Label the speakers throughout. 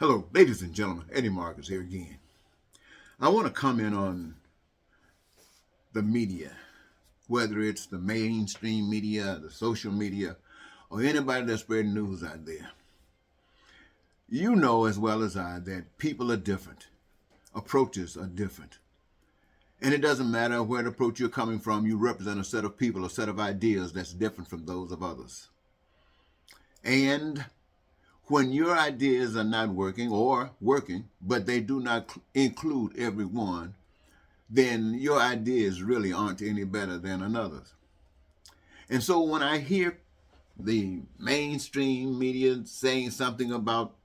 Speaker 1: Hello, ladies and gentlemen. Eddie Marcus here again. I want to comment on the media, whether it's the mainstream media, the social media, or anybody that's spreading news out there. You know as well as I that people are different, approaches are different. And it doesn't matter where the approach you're coming from, you represent a set of people, a set of ideas that's different from those of others. And when your ideas are not working or working, but they do not include everyone, then your ideas really aren't any better than another's. And so when I hear the mainstream media saying something about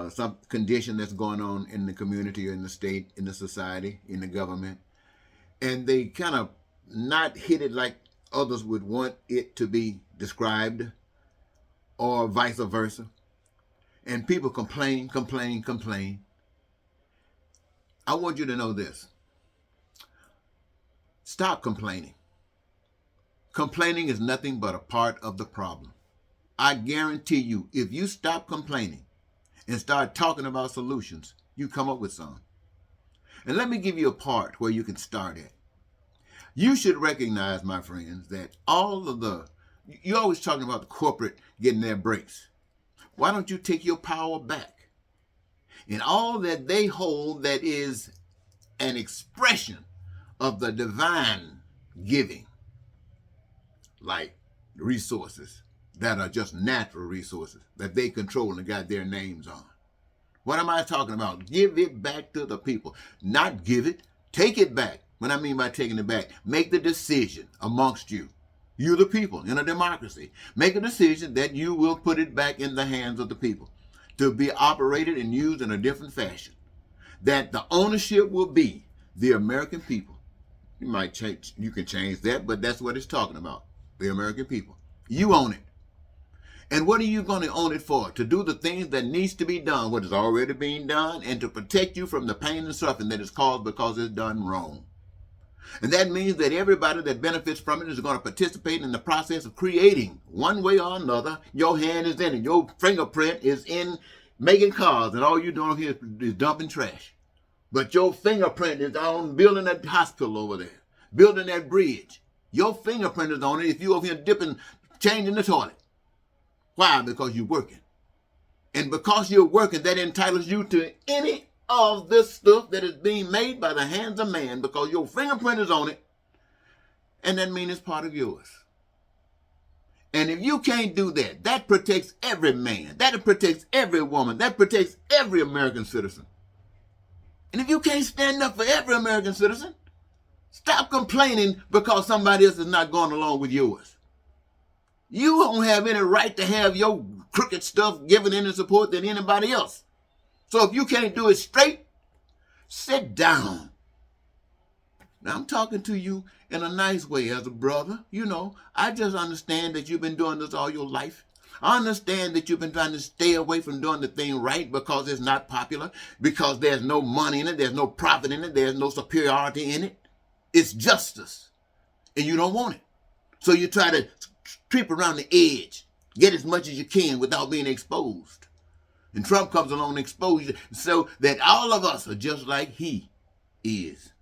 Speaker 1: some condition that's going on in the community, in the state, in the society, in the government, and they kind of not hit it like others would want it to be described, or vice versa, and people complain. I want you to know this. Stop complaining. Complaining is nothing but a part of the problem. I guarantee you, if you stop complaining and start talking about solutions, you come up with some. And let me give you a part where you can start at. You should recognize, my friends, that you're always talking about the corporate getting their breaks. Why don't you take your power back? And all that they hold that is an expression of the divine giving, like resources that are just natural resources that they control and got their names on. What am I talking about? Give it back to the people. Not give it, take it back. What I mean by taking it back, make the decision amongst you. You the people in a democracy. Make a decision that you will put it back in the hands of the people to be operated and used in a different fashion. That the ownership will be the American people. You can change that, but that's what it's talking about. The American people. You own it. And what are you going to own it for? To do the things that needs to be done, what is already being done, and to protect you from the pain and suffering that is caused because it's done wrong. And that means that everybody that benefits from it is going to participate in the process of creating, one way or another. Your hand is in it. Your fingerprint is in making cars, and all you're doing here is dumping trash. But your fingerprint is on building that hospital over there, building that bridge. Your fingerprint is on it if you're over here changing the toilet. Why? Because you're working. And because you're working, that entitles you to any of this stuff that is being made by the hands of man, because your fingerprint is on it, and that means it's part of yours. And if you can't do that, that protects every man, that protects every woman, that protects every American citizen. And if you can't stand up for every American citizen, stop complaining because somebody else is not going along with yours. You don't have any right to have your crooked stuff given any support than anybody else. So if you can't do it straight, sit down. Now, I'm talking to you in a nice way as a brother. You know, I just understand that you've been doing this all your life. I understand that you've been trying to stay away from doing the thing right because it's not popular, because there's no money in it, there's no profit in it, there's no superiority in it. It's justice, and you don't want it. So you try to creep around the edge, get as much as you can without being exposed. And Trump comes along and exposes you so that all of us are just like he is.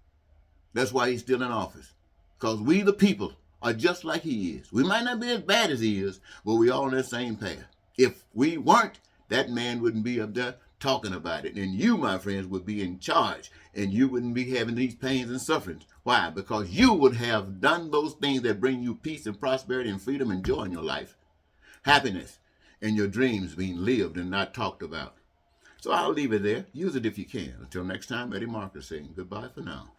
Speaker 1: That's why he's still in office. Because we the people are just like he is. We might not be as bad as he is, but we all on that same path. If we weren't, that man wouldn't be up there talking about it. And you, my friends, would be in charge. And you wouldn't be having these pains and sufferings. Why? Because you would have done those things that bring you peace and prosperity and freedom and joy in your life. Happiness. And your dreams being lived and not talked about. So I'll leave it there. Use it if you can. Until next time, Eddie Marcus saying goodbye for now.